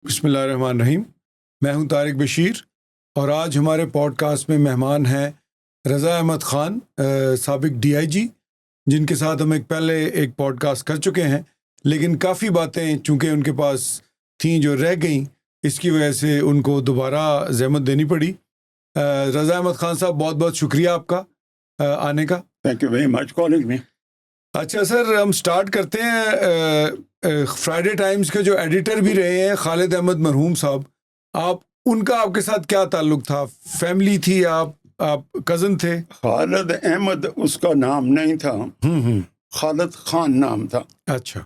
بسم اللہ الرحمن الرحیم. میں ہوں طارق بشیر اور آج ہمارے پوڈ کاسٹ میں مہمان ہیں رضا احمد خان, سابق ڈی آئی جی, جن کے ساتھ ہم پہلے ایک پوڈ کاسٹ کر چکے ہیں, لیکن کافی باتیں چونکہ ان کے پاس تھیں جو رہ گئیں, اس کی وجہ سے ان کو دوبارہ زحمت دینی پڑی. رضا احمد خان صاحب, بہت بہت شکریہ آپ کا آنے کا. Thank you very much calling me. اچھا سر, ہم سٹارٹ کرتے ہیں. فرائیڈے ٹائمز کے جو ایڈیٹر بھی رہے ہیں خالد احمد مرحوم صاحب, ان کا آپ کے ساتھ کیا تعلق تھا؟ فیملی تھی, آپ کزن تھے؟ خالد احمد اس کا نام نہیں تھا, خالد خان نام تھا. اچھا.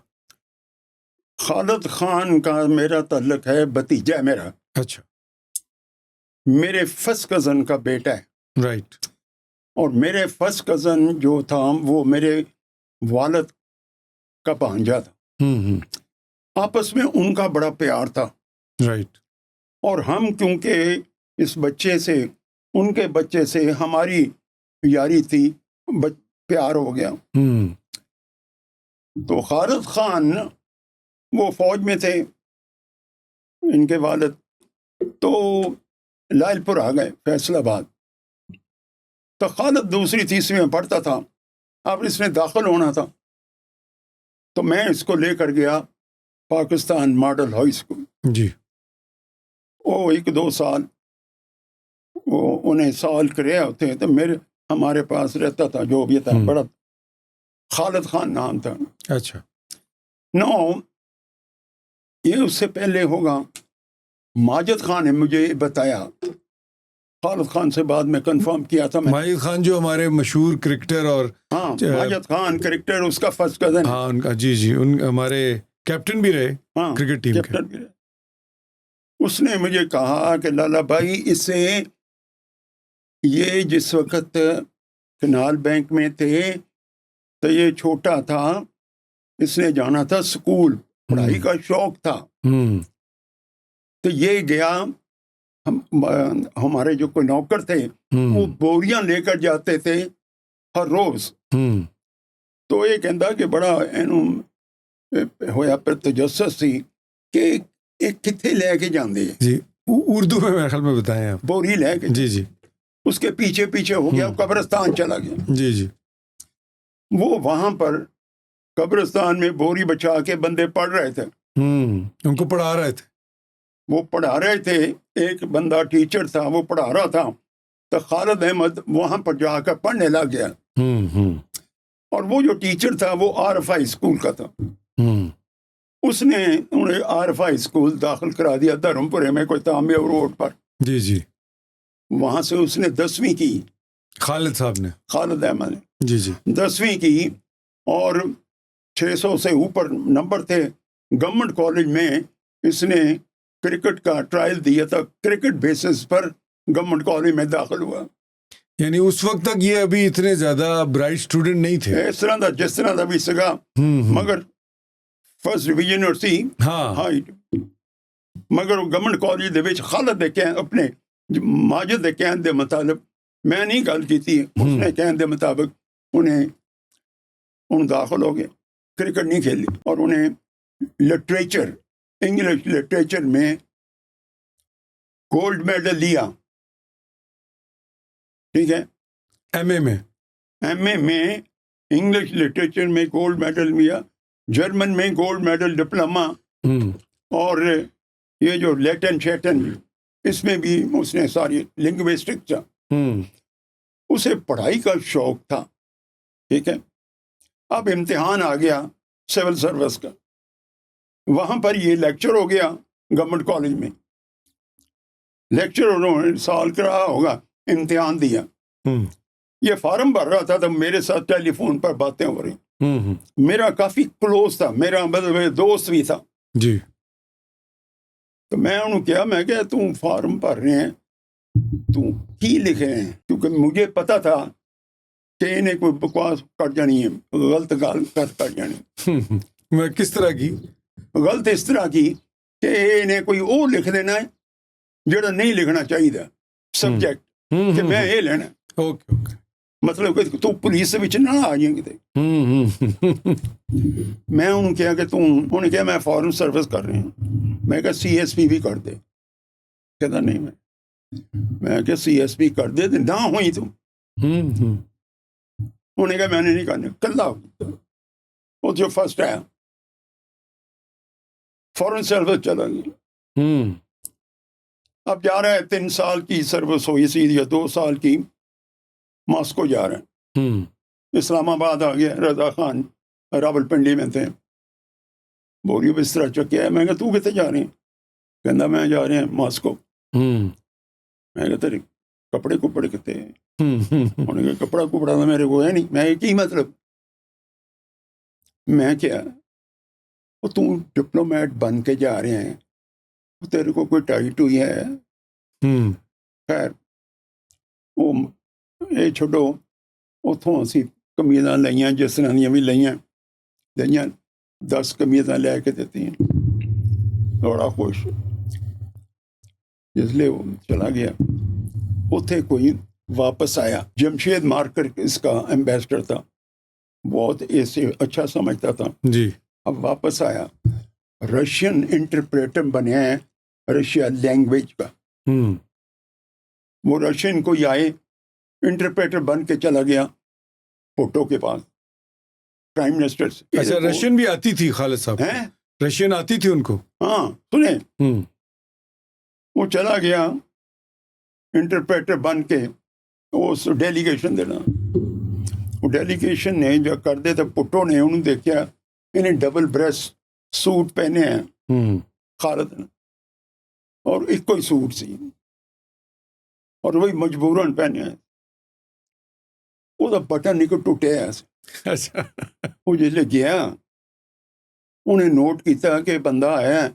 خالد خان کا میرا تعلق ہے, بھتیجا میرا. اچھا. میرے فرسٹ کزن کا بیٹا ہے. رائٹ. اور میرے فرسٹ کزن جو تھا وہ میرے والد کا بھانجا تھا. آپس میں ان کا بڑا پیار تھا. رائٹ. اور ہم کیونکہ اس بچے سے, ان کے بچے سے ہماری یاری تھی, پیار ہو گیا. تو خالد خان وہ فوج میں تھے, ان کے والد, تو لائل پور آ گئے, فیصل آباد. تو خالد دوسری تیسری میں پڑھتا تھا, اب اس میں داخل ہونا تھا, تو میں اس کو لے کر گیا پاکستان ماڈل ہائی اسکول. جی. وہ 1-2 سال, وہ انہیں سال کرے ہوتے ہیں, تو ہمارے پاس رہتا تھا, جو بھی تھا, بڑا خالد خان نام تھا. اچھا. یہ اس سے پہلے ہوگا, ماجد خان نے مجھے بتایا, خالد خان سے بعد میں کنفرم کیا تھا. ماجد خان جو ہمارے مشہور کرکٹر, اور ہاں ماجد خان کرکٹر, اس کا فرسٹ کزن. ہاں ان کا, جی جی, ان ہمارے کیپٹن بھی رہے, ہاں کرکٹ ٹیم کیپٹن بھی رہے. اس نے مجھے کہا کہ لالا بھائی, اسے یہ جس وقت کنال بینک میں تھے تو یہ چھوٹا تھا, اس نے جانا تھا اسکول, پڑھائی کا شوق تھا. تو یہ گیا, ہمارے جو کوئی نوکر تھے وہ بوریاں لے کر جاتے تھے ہر روز. تو یہ کہندا کہ بڑا ہویا پر تجسس سی کہ کتنے لے کے جاندے. جی, اردو میں میرے خیال میں بتائیں آپ. بوری لے کے, جی جی, اس کے پیچھے پیچھے ہو گیا, قبرستان چلا گیا. جی جی. وہ وہاں پر قبرستان میں بوری بچا کے بندے پڑھ رہے تھے, ان کو پڑھا رہے تھے. وہ پڑھا رہے تھے, ایک بندہ ٹیچر تھا, وہ پڑھا رہا تھا. تو خالد احمد وہاں پر جا کر پڑھنے لگ گیا. اور وہ جو ٹیچر تھا وہ RFI اسکول کا تھا. اس نے انہیں RFI اسکول داخل کرا دیا دھرمپورے میں, کوئی تانبے روڈ پر. جی جی. وہاں سے اس نے 10ویں کی, خالد صاحب نے, خالد احمد نے. جی جی. 10ویں کی اور 600 سے اوپر نمبر تھے. گورنمنٹ کالج میں اس نے کرکٹ کا ٹرائل دیا تھا, کرکٹ بیسس پر گورنمنٹ کالج میں داخل ہوا. یعنی اس وقت تک یہ ابھی اتنے زیادہ برائٹ اسٹوڈنٹ نہیں تھے, اس طرح دا جس طرح دا بھی سگا, مگر فرسٹ ڈویژن اور سی ہائٹ. مگر گورنمنٹ کالج دے وچ خالد دے کہن, اپنے ماجد دے کہن دے مطابق, میں نہیں گل کیتی, اس نے کہن دے مطابق انہیں داخل ہو گئے. کرکٹ نہیں کھیلی, اور انہیں لٹریچر, انگلش لٹریچر میں گولڈ میڈل لیا. ٹھیک ہے, ایم اے میں انگلش لٹریچر میں گولڈ میڈل لیا, جرمن میں گولڈ میڈل ڈپلوما, اور یہ جو لیٹن شیٹن اس میں بھی اس نے ساری لنگوسٹک تھا. اسے پڑھائی کا شوق تھا. ٹھیک ہے, اب امتحان آ گیا سول سروس کا, وہاں پر یہ لیکچر ہو گیا گورنمنٹ کالج میں. لیکچر انہوں نے سال کرا ہوگا, امتحان دیا. یہ فارم بھر رہا تھا تو میرے ساتھ ٹیلی فون پر باتیں ہو رہی. میرا کافی کلوز تھا, میرا مطلب دوست بھی تھا. جی. تو میں انہوں کیا, میں کہ تم فارم بھر رہے ہیں, تم کی لکھے ہیں, کیونکہ مجھے پتا تھا کہ انہیں کوئی بکواس کٹ جانی ہے, غلط گال کٹ جانی. میں کس طرح کی غلط اس طرح کی کہ انہیں کوئی اور لکھ دینا ہے جڑا نہیں لکھنا چاہیے سبجیکٹ, کہ میں یہ لینا. اوکے. ਮਤਲਬ ਕਿ ਤੂੰ ਪੁਲਿਸ ਦੇ ਵਿੱਚ ਨਾ ਆ ਜਾਈਂ ਕਿਤੇ। ਮੈਂ ਉਹਨੂੰ ਕਿਹਾ ਕਿ ਉਹਨੇ ਕਿਹਾ ਮੈਂ ਫੋਰਨ ਸਰਵਿਸ ਕਰ ਰਿਹਾ। ਮੈਂ ਕਿਹਾ CSP ਵੀ ਕਰ ਦੇ। ਕਹਿੰਦਾ ਨਹੀਂ। ਮੈਂ ਕਿਹਾ CSP ਕਰ ਦੇ ਤੇ ਨਾ ਹੋਈ ਤੂੰ। ਉਹਨੇ کہا میں نے نہیں کرنا، کلا وہ جو فرسٹ آیا فورن سروس چلا گیا۔ اب جا رہا ہے 3 سال کی سروس ہوئی سی یا 2 سال کی، ماسکو جا رہے ہیں۔ اسلام آباد آ گیا، رضا خان راول پنڈی میں تھے، بولی بستر چکیا ہے۔ میں کہا تو کتے جا رہے ہیں؟ کہنا میں جا رہے ہیں ماسکو۔ میں کہا تیرے کپڑے کپڑے کتے ہیں؟ انہوں نے کہا کپڑا کپڑا تو میرے کو ہے نہیں۔ میں کی مطلب؟ میں کیا وہ تم ڈپلومیٹ بن کے جا رہے ہیں، تیرے کو کوئی ٹائٹ ہوئی ہے؟ خیر وہ یہ چھوڑو، اتوں اسی کمیزاں لائیاں جس طرح دیا بھی لائیاں 10 کمیزاں لے کے دیتی ہیں، بڑا خوش۔ جس لیے وہ چلا گیا، اتنے کوئی واپس آیا، جمشید مارکر اس کا ایمبیسڈر تھا، بہت ایسے اچھا سمجھتا تھا جی۔ اب واپس آیا، رشین انٹرپریٹر بنیا ہے رشیا لینگویج کا۔ وہ رشین کو آئے انٹرپریٹر بن کے چلا گیا بھٹو کے پاس، پرائم منسٹر سے۔ اچھا رشین بھی آتی تھی خالد صاحب؟ ہیں رشین آتی تھی ان کو؟ ہاں سنیں، وہ چلا گیا انٹرپریٹر بن کے اس ڈیلیگیشن دینا۔ وہ ڈیلیگیشن نے جو کر دے تو پٹو نے انہوں دیکھا انہیں ڈبل بریسٹ سوٹ پہنے ہیں خالد نے، اور ایک کوئی سوٹ سی، اور وہی مجبوراً پہنے ہیں۔ وہ بٹن نہیں کو ٹوٹے ایسے۔ وہ جس لے گیا انہیں نوٹ کیتا کہ بندہ آیا ہے،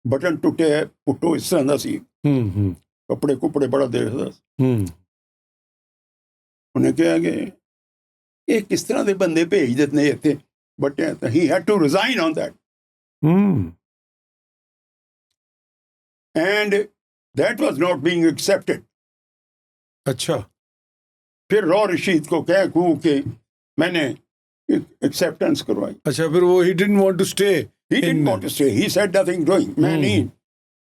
بٹن ٹوٹے ہے، پٹو اس طرح دا سی، کپڑے کپڑے بڑا دیکھتا۔ انہیں کہا کہ یہ کس طرح دے بندے بھیج دیتے تھے بٹے، he had to resign on that and that was not being accepted۔ اچھا پھر رو رشید کو کہہ کو کہ میں نے ایکسیپٹنس کروائی۔ اچھا پھر وہ he didn't want to stay، he didn't want to stay، he said nothing doing، میں نہیں،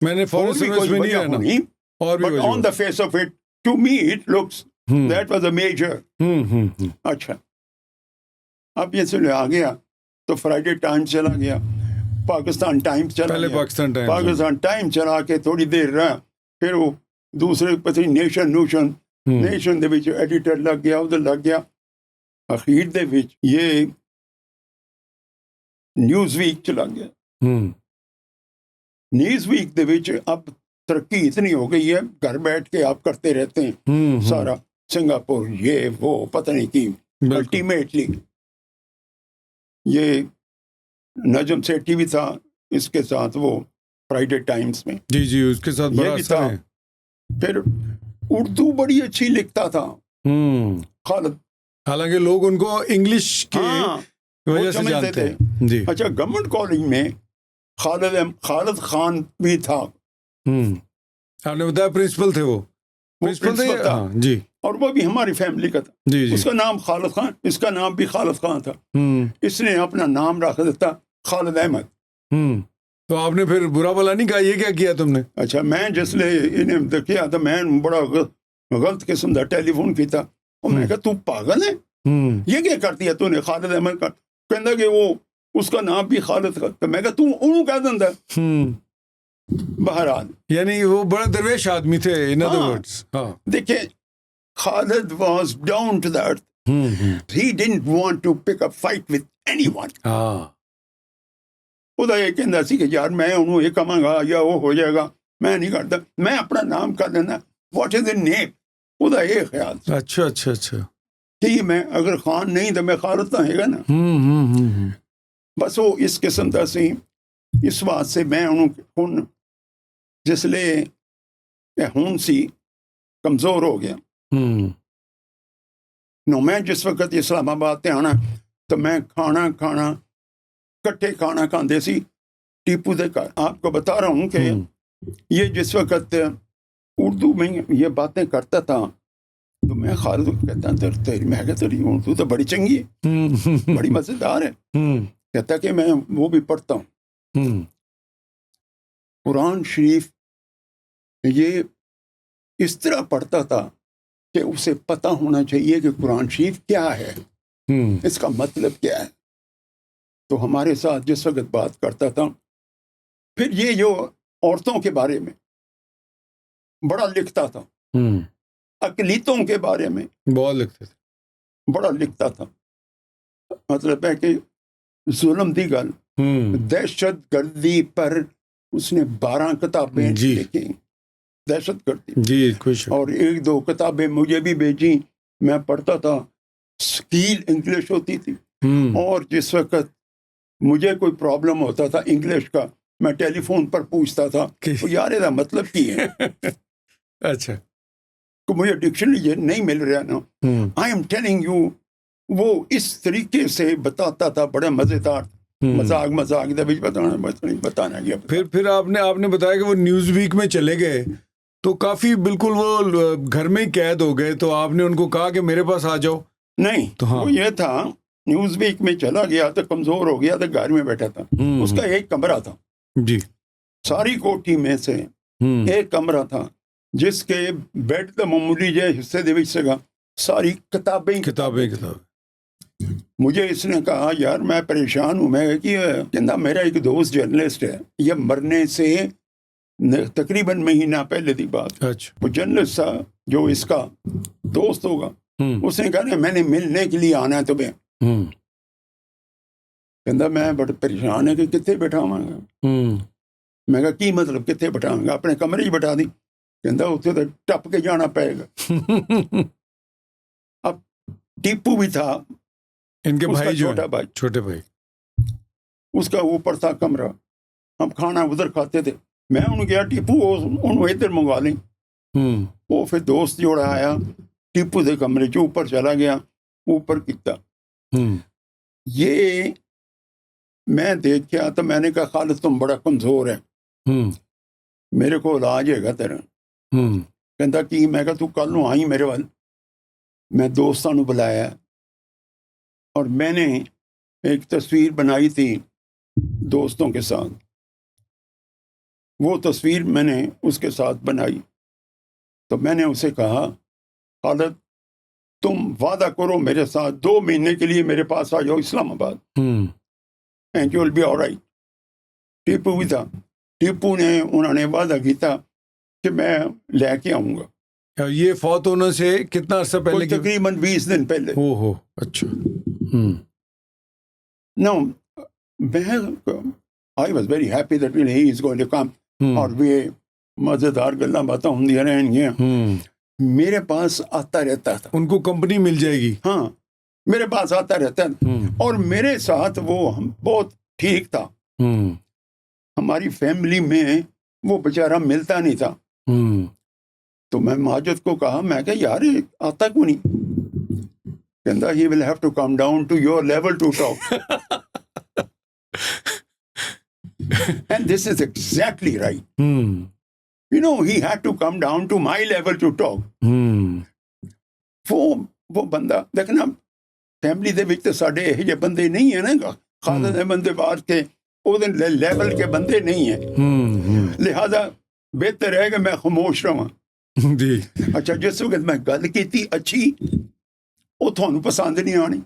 میں نے فورن سروس میں نہیں رہنا، اور بھی but on the face of it to me it looks that was a major۔ اچھا اب یہ سلے آ گیا تو فرائیڈے ٹائمز چلا گیا، پاکستان ٹائمز چلا پہلے گیا، پاکستان ٹائم چلا کے تھوڑی دیر رہا، پھر وہ دوسرے پتہ نیشن دے وچ ایڈیٹر لگ گیا، ادھر لگ گیا، اخیر دے وچ یہ نیوز ویک چلا گیا۔ نیوز ویک دے وچ اب ترقی اتنی ہو گئی ہے، گھر بیٹھ کے آپ کرتے رہتے ہیں سارا، سنگاپور یہ وہ پتہ نہیں کی، الٹیمیٹلی یہ نجم سیٹھی بھی تھا اس کے ساتھ، وہ فرائیڈے ٹائمز میں، جی اس کے ساتھ بڑا اثر ہے۔ پھر اردو بڑی اچھی لکھتا تھا خالد، حالانکہ لوگ ان کو انگلش کی وجہ سے جانتے ہیں۔ جی اچھا گورنمنٹ کالج میں خالد خان بھی تھا، آپ نے بتایا پرنسپل تھے، وہ پرنسپل تھے جی، اور وہ بھی ہماری فیملی کا تھا۔ جی اس کا نام خالد خان، اس کا نام بھی خالد خان تھا، اس نے اپنا نام رکھ دیتا خالد احمد۔ تو آپ نے پھر برا بلا نہیں کہا یہ کیا کیا تم نے؟ اچھا میں جس لے انہیں دیکھا تو میں بڑا غلط قسم کا ٹیلی فون کیتا، اور میں کہا تو پاگل ہے، یہ کیا کرتی ہے تو نے خالد احمد کا؟ کہندا کہ وہ اس کا نام بھی خالد کا، تو میں کہا تو انہوں کہہ دندا۔ بہرحال یعنی وہ بڑا درویش آدمی تھے، in other words۔ دیکھیں Khalid was down to the earth. He didn't want to pick a fight with anyone. خدا یہ کہندا سی کہ یار میں انہوں یہ کہاں گا یا وہ ہو جائے گا، میں نہیں کرتا، میں اپنا نام کر دینا، واٹ از دا نیم، خدا یہ خیال۔ اچھا اچھا اچھا، کہ میں اگر خان نہیں تو میں خالد تو ہے گا نا۔ بس وہ اس قسم کا سی، اس بات سے میں انہوں جس لئے ہون سی کمزور ہو گیا۔ نو میں جس وقت اسلام آباد تے آنا تو میں کھانا کٹھے کھانا کھاندے سی ٹیپو دے گھر۔ آپ کو بتا رہا ہوں کہ یہ جس وقت اردو میں یہ باتیں کرتا تھا تو میں خالد کو کہتا تیری میں کہتا رہی ہوں تو بڑی چنگی ہے, بڑی مزیدار ہے. کہتا کہ میں وہ بھی پڑھتا ہوں قرآن شریف. یہ اس طرح پڑھتا تھا کہ اسے پتہ ہونا چاہیے کہ قرآن شریف کیا ہے, اس کا مطلب کیا ہے. تو ہمارے ساتھ جس وقت بات کرتا تھا, پھر یہ جو عورتوں کے بارے میں بڑا لکھتا تھا, اقلیتوں کے بارے میں بہت لکھتے تھے, بڑا لکھتا تھا. مطلب ہے کہ ظلم دی گل, دہشت گردی پر اس نے 12 کتابیں لکھی, دہشت گردی جی خوش, اور 1-2 کتابیں مجھے بھی بھیجی. میں پڑھتا تھا, سکیل انگلش ہوتی تھی, اور جس وقت مجھے کوئی پرابلم ہوتا تھا انگلش کا, میں ٹیلی فون پر پوچھتا تھا یار یہ مطلب کی ہے. اچھا, کہ مجھے ڈکشنری نہیں مل رہا نا. آئی ایم ٹیلنگ یو, وہ اس طریقے سے بتاتا تھا, بڑا مزیدار, مذاق دے بتانا گیا. پھر آپ نے بتایا کہ وہ نیوز ویک میں چلے گئے تو کافی بالکل وہ گھر میں ہی قید ہو گئے, تو آپ نے ان کو کہا کہ میرے پاس آ جاؤ؟ نہیں, وہ یہ تھا نیوز ویک میں چلا گیا تو کمزور ہو گیا تو گھر میں بیٹھا تھا. اس کا ایک کمرہ تھا, جی, ساری کوٹھی میں سے ایک کمرہ تھا جس کے بیڈ کا معمولی جو حصے دے وچ سگا ساری کتابیں. مجھے اس نے کہا یار میں پریشان ہوں. میں کہ کہنا میرا ایک دوست جرنلسٹ ہے, یہ مرنے سے تقریباً مہینہ پہلے دی بات. وہ جرنلسٹ تھا جو اس کا دوست ہوگا, اس نے کہا میں نے ملنے کے لیے آنا ہے تمہیں. کہنا میں بڑا پریشان ہے کہ کتنے بٹھاواں گا. میں کہا کی مطلب کتنے بٹھاؤں گا, اپنے کمرے ہی بٹھا دی. کہندا اتنے تو ٹپ کے جانا پائے گا. اب ٹیپو بھی تھا, ان کے بھائی, چھوٹے بھائی, اس کا اوپر تھا کمرہ. ہم کھانا ادھر کھاتے تھے. میں انہوں گیا ٹیپو انہوں ادھر منگوا لیں. وہ پھر دوست جوڑا آیا, ٹیپو دے کمرے چ اوپر چلا گیا, اوپر کیتا. یہ میں دیکھا تو میں نے کہا خالد تم بڑا کمزور ہے, میرے کو علاج ہے گا تیرا. کہندا کی؟ میں کہا تو کل نو آئی میرے وال. میں دوستاں نو بلایا اور میں نے ایک تصویر بنائی تھی دوستوں کے ساتھ. وہ تصویر میں نے اس کے ساتھ بنائی تو میں نے اسے کہا خالد تم وعدہ کرو میرے ساتھ 2 مہینے کے لیے میرے پاس آ جاؤ Islamabad, and you will be all right. Tipu بھی تھا. ٹیپو نے انہوں نے وعدہ کیتا کہ میں لے کے آؤں گا. یہ فوت ہونے سے کتنا عرصہ پہلے؟ تقریباً 20 دن پہلے. اچھا. No, I was very happy that he is going to come. اور بھی مزیدار گلاں باتیں ہوندیاں رہیں گی. میرے پاس آتا رہتا تھا. ان کو کمپنی مل جائے گی. ہاں, میرے پاس آتا رہتا تھا اور میرے ساتھ وہ بہت ٹھیک تھا. ہماری فیملی میں وہ بیچارہ ملتا نہیں تھا. تو میں ماجد کو کہا, میں کہ یار آتا کیوں نہیں؟ کہندا he will have to come down to your level to talk. And this is exactly right. You know, he had to come down to my level to talk. وہ بندہ دیکھنا فیملی دے وچ تے ساڈے یہ جے بندے نہیں ہیں نا, خالد دے بندے باہر کے او دے لیول کے بندے نہیں ہیں, لہذا بہتر ہے کہ میں خاموش رہاں. جی اچھا, جس وقت میں گل کیتی اچھی وہ تھانوں پسند نہیں آنی.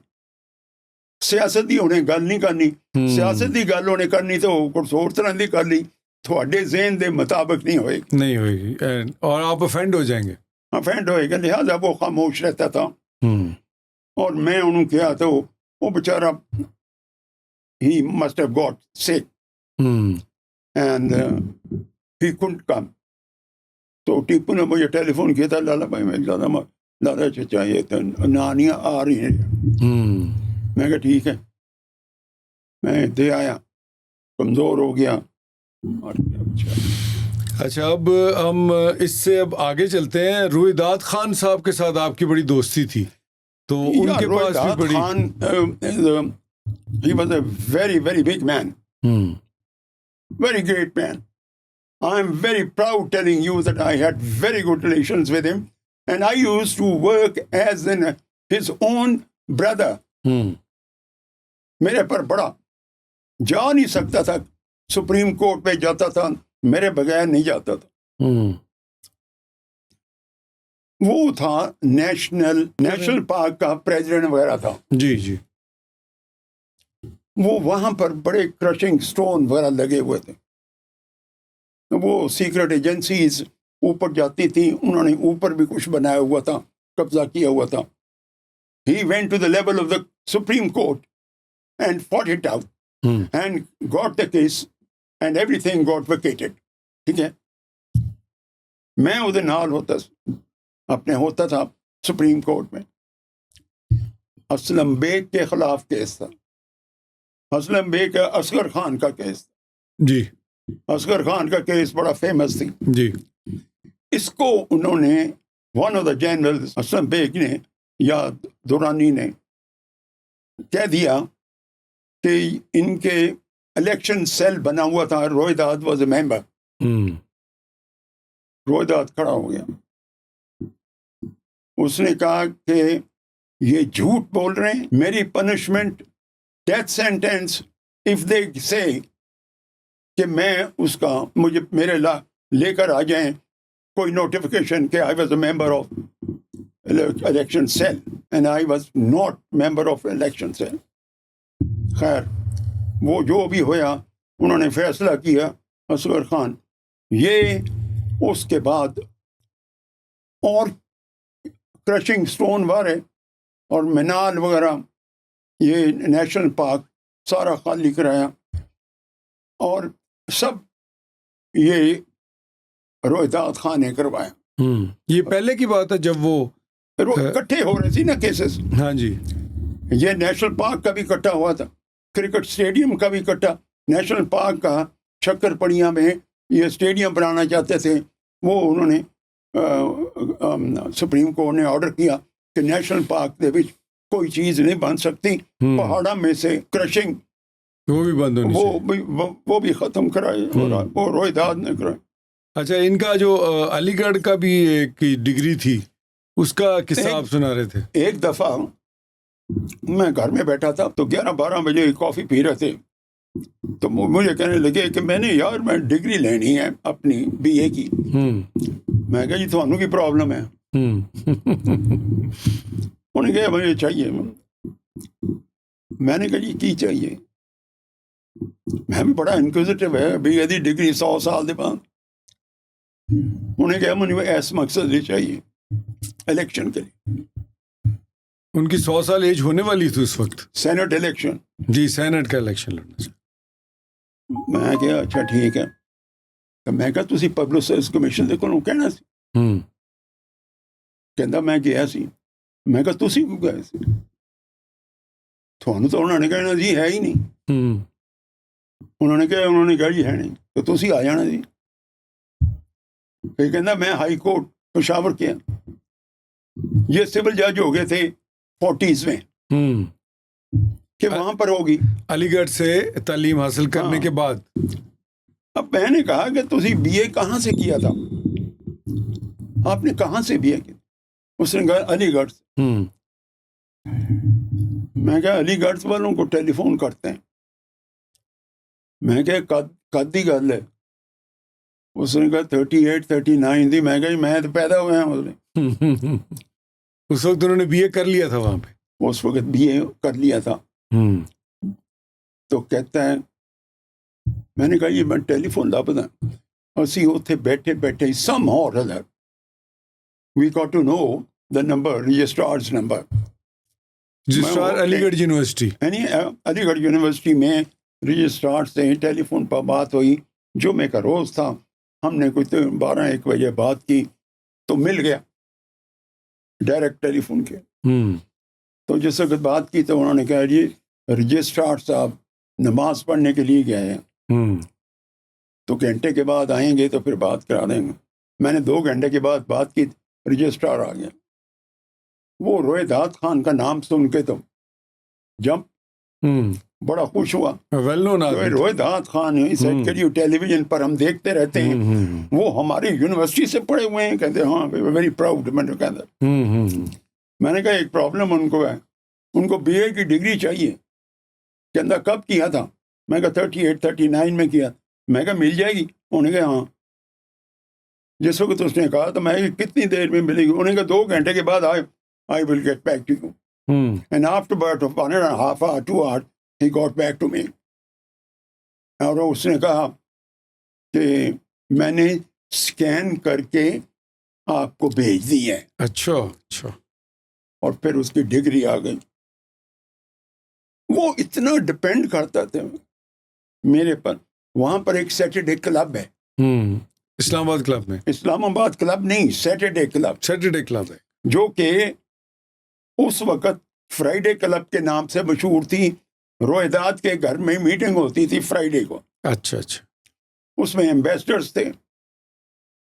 سیاست دی انہیں گل نہیں کرنی, سیاست دی گل انہیں کرنی تو کچھ اور طرح دی کر لی, تھوڑے ذہن دے مطابق نہیں ہوئے گی اور آپ افینڈ ہو جائیں گے. افینڈ ہوئے گا, لہٰذا وہ خاموش رہتا تھا. اور میں انہوں کیا تو وہ بیچارہ he must have got sick and he couldn't come. تو ٹیپو نے مجھے ٹیلی فون کیا تھا, لالا بھائی میں لالا چچا یہ تو نانیاں آ رہی ہیں. میں کہا ٹھیک ہے. میں دے آیا, کمزور ہو گیا. اچھا, اب ہم اس سے اب آگے چلتے ہیں. رویداد خان صاحب کے ساتھ آپ کی بڑی دوستی تھی, تو ان کے پاس بھی بڑی Khan he was a very very big man, very great man. I am very proud telling you that I had very good relations with him. and I used to work as his own brother. میرے پر بڑا جا نہیں سکتا تھا, supreme court پہ جاتا تھا, میرے بغیر نہیں جاتا تھا. وہ تھا نیشنل پارک کا پریزیڈنٹ وغیرہ تھا. جی جی. وہ وہاں پر بڑے کرشنگ سٹون وغیرہ لگے ہوئے تھے. وہ سیکرٹ ایجنسیز اوپر جاتی تھیں, انہوں نے اوپر بھی کچھ بنایا ہوا تھا, قبضہ کیا ہوا تھا. He went to the level of the Supreme Court and fought it out and got the case and everything got vacated. ٹھیک ہے, میں ادھر نال ہوتا تھا سپریم کورٹ میں. اسلم بیگ کے خلاف کیس تھا. اسلم بیگ کا اصغر خان کا کیس تھا. جی. اصغر خان کا کیس بڑا فیمس تھی. جی. اس کو انہوں نے one of the general Aslam Beg نے یا دورانی نے کہہ دیا کہ ان کے الیکشن سیل بنا ہوا تھا. روہداد واز اے ممبر. روہداد کھڑا ہو گیا. اس نے کہا کہ یہ جھوٹ بول رہے ہیں, میری punishment death sentence if they سے کہ میں اس کا مجھے میرے لے کر آ جائیں کوئی نوٹیفیکیشن کہ I was a member of election cell and I was not member of election cell. خیر وہ جو بھی ہویا, انہوں نے فیصلہ کیا اصغر خان. یہ اس کے بعد اور کرشنگ سٹون والے اور مینال وغیرہ, یہ نیشنل پارک سارا خالی کرایا اور سب یہ روہداد خان نے کروایا. یہ پہلے کی بات ہے جب وہ اکٹھے ہو رہے تھی نا کیسز. ہاں جی. یہ نیشنل پارک کا بھی اکٹھا ہوا تھا, کرکٹ اسٹیڈیم کا بھی اکٹھا. نیشنل پارک کا شکر پڑیاں میں یہ اسٹیڈیم بنانا چاہتے تھے, وہ انہوں نے سپریم کورٹ نے آرڈر کیا کہ نیشنل پارک دے وچ کوئی چیز نہیں بن سکتی, پہاڑوں میں سے کرشنگ وہ بھی بند ہونی چاہیے, وہ بھی ختم کرائے, وہ روہداد نے کرائے. اچھا, ان کا جو علی گڑھ کا بھی ایک ڈگری تھی, اس کا قصہ آپ سنا رہے تھے. ایک دفعہ میں گھر میں بیٹھا تھا تو 11-12 بجے کافی پی رہے تھے, تو مجھے کہنے لگے کہ میں نے یار میں ڈگری لینی ہے اپنی بی اے کی. میں کہا جی تھانوں کی پرابلم ہے. انہوں نے کہا مجھے چاہیے. میں نے کہا جی کی چاہیے, میں بھی بڑا انکوزیٹو ہے, بی اے دی ڈگری 100 سال دے بعد. انہوں نے کہا مجھے ایس مقصد ہی چاہیے الیکشن کے لیے. ان کی 100 سال ایج ہونے والی تھی اس وقت. Senate election. جی, سینٹ کا الیکشن لڑنا چاہیے. میں کہا اچھا ٹھیک ہے. تو میں کہا تسی پبلک سروس کمیشن دے کولوں کہنا سی. کہندا میں گیا سی. میں کہا تسی کیوں گئے سی؟ تھانوں تو انہوں نے کہنا جی ہے ہی نہیں. انہوں نے کہا جی ہے نہیں, تو تسی آ جانا جی. پھر کہندا میں ہائی کورٹ پشاور کیا. یہ سول جج ہو گئے تھے 40s میں کہ وہاں پر ہوگی علی گڑھ سے تعلیم حاصل کرنے کے بعد. اب میں نے کہا کہ تسی بی اے کہاں سے کیا تھا, آپ نے کہاں سے بی اے کیا؟ اس نے کہا علی گڑھ سے. میں کہا علی گڑھ والوں کو ٹیلی فون کرتے ہیں. میں کہا کد کی گل ہے؟ اس نے کہا 38-39 تھی. میں کہا میں تو پیدا ہوئے ہیں. اس وقت انہوں نے بی اے کر لیا تھا وہاں پہ. اس وقت بی اے کر لیا تھا. تو کہتا ہے, میں نے کہا یہ میں ٹیلی فون لبدا. اسی اتنے بیٹھے somehow or other we got to know the number, registrar's number. Registrar Aligarh university. علی گڑھ یونیورسٹی میں رجسٹرار سے ٹیلی فون پر بات ہوئی. جمعے کا روز تھا, ہم نے کوئی 12-1 بجے بات کی تو مل گیا ڈائریکٹ ٹیلی فون کے. تو جس وقت بات کی تو انہوں نے کہا جی رجسٹرار صاحب نماز پڑھنے کے لیے گئے ہیں, تو گھنٹے کے بعد آئیں گے تو پھر بات کرا دیں گے. میں نے 2 گھنٹے کے بعد بات کی, رجسٹرار آ گیا. وہ روہداد خان کا نام سن کے تو جمپ. بڑا خوش ہوا. ویل نون آدمی. روہدات خان ٹیلی ویژن پر ہم دیکھتے رہتے ہیں, وہ ہماری یونیورسٹی سے پڑھے ہوئے ہیں. کہتے ہیں ہاں ویری پراؤڈ. میں نے کہا میں نے کہا ایک پرابلم ان کو ہے, ان کو بی اے کی ڈگری چاہیے. کہتا کب کیا تھا؟ میں کہا 38 39 میں کیا. میں کہا مل جائے گی؟ انہوں نے کہا ہاں. جس وقت اس نے کہا تو میں کتنی دیر میں ملے گی؟ انہوں نے کہا 2 گھنٹے کے بعد I will get back to you. And after about 1.5 hours, 2 hours, he got back to me. اور اس نے کہا کہ میں نے اسکین کر کے آپ کو بھیج دی ہے. اچھا اچھا. اور پھر اس کی ڈگری آ گئی. وہ اتنا ڈپینڈ کرتا تھا میرے پر. وہاں پر ایک سیٹرڈے کلب ہے, اسلام آباد کلب میں. اسلام آباد کلب نہیں, سیٹرڈے کلب. سیٹرڈے کلب ہے جو کہ اس وقت فرائیڈے کلب کے نام سے مشہور تھی. روہدات کے گھر میں میٹنگ ہوتی تھی فرائیڈے کو. اچھا اچھا. اس میں ایمبیسڈرز تھے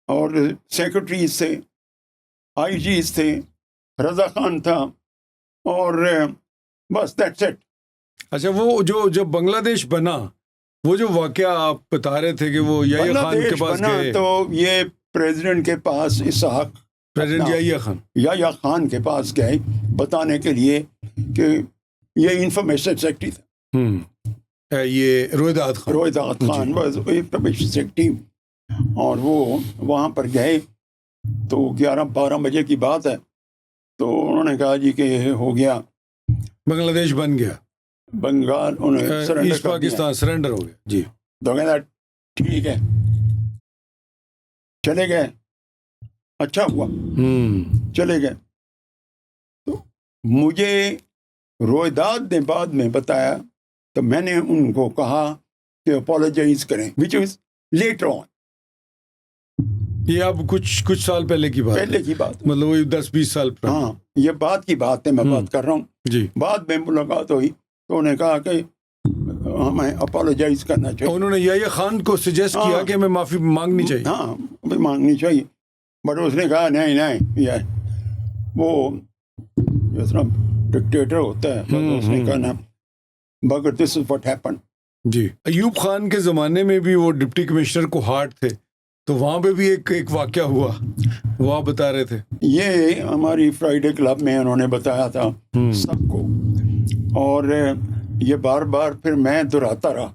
اور سیکرٹریز تھے, آئی جیز تھے, رضا خان تھا, اور بس دیٹس اٹ. اچھا وہ جو جب بنگلہ دیش بنا, وہ جو واقعہ آپ بتا رہے تھے کہ وہ یحییٰ خان کے پاس گئے, تو یہ پریزیڈنٹ کے پاس اسحاق, پریزیڈنٹ یحییٰ خان کے پاس گئے بتانے کے لیے کہ یہ انفارمیشن سیکرٹری تھا, یہ روہدات خان انفارمیشن سیکرٹری. اور وہ وہاں پر گئے تو 11-12 بجے کی بات ہے. تو انہوں نے کہا جی کہ ہو گیا, بنگلہ دیش بن گیا, بنگال ایسٹ پاکستان سرنڈر ہو گیا. جی. تو کہنا ٹھیک ہے, چلے گئے. اچھا ہوا چلے گئے. تو مجھے روہدات نے بعد میں بتایا, تو میں نے ان کو کہا کہ اپولوجائز کریں, وچ از لیٹر آن. یہ اب کچھ سال پہلے کی بات, مطلب وہی 10-20 سال پہلے. ہاں یہ بات کی بات ہے, میں بات کر رہا ہوں. جی. بعد میں ملاقات ہوئی تو انہوں نے کہا کہ ہمیں اپولوجائز کرنا چاہیے. انہوں نے یحییٰ خان کو سجیسٹ کیا کہ ہمیں معافی مانگنی چاہیے. ہاں مانگنی چاہیے, بٹ اس نے کہا نہیں یہ وہ جس طرح ڈکٹیٹر ہوتا ہے, اس نے کہا نا مگر دس از واٹ ہیپن. جی. ایوب خان کے زمانے میں بھی وہ ڈپٹی کمشنر کو ہارٹ تھے, تو وہاں پہ بھی ایک واقعہ ہوا, وہ آپ بتا رہے تھے. یہ ہماری فرائیڈے کلب میں انہوں نے بتایا تھا سب کو, اور یہ بار بار پھر میں دہراتا رہا.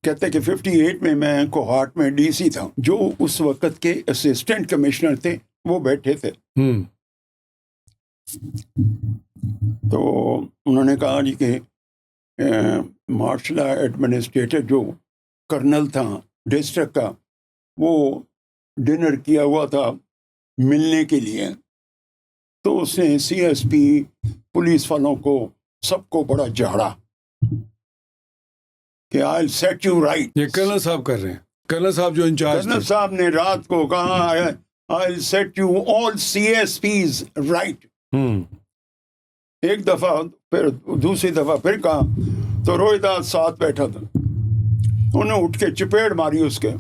کہتے کہ 58 میں کوہارٹ میں ڈی سی تھا. جو اس وقت کے اسسٹنٹ کمشنر تھے وہ بیٹھے تھے. تو انہوں نے کہا جی کہ مارشل ایڈمنسٹریٹر جو کرنل تھا ڈسٹرکٹ کا, وہ ڈنر کیا ہوا تھا ملنے کے لیے. تو اس نے سی ایس پی پولیس والوں کو سب کو بڑا جھاڑا کہ I'll set you right. یہ کرنل صاحب کر رہے ہیں, کرنل صاحب جو انچارج تھے. کرنل صاحب نے رات کو کہا I'll set you all CSPs right. ایک دفعہ پھر دوسری دفعہ پھر کہا تو روہدات ساتھ بیٹھا تھا, انہوں نے اٹھ کے چپیڑ ماری اس کے.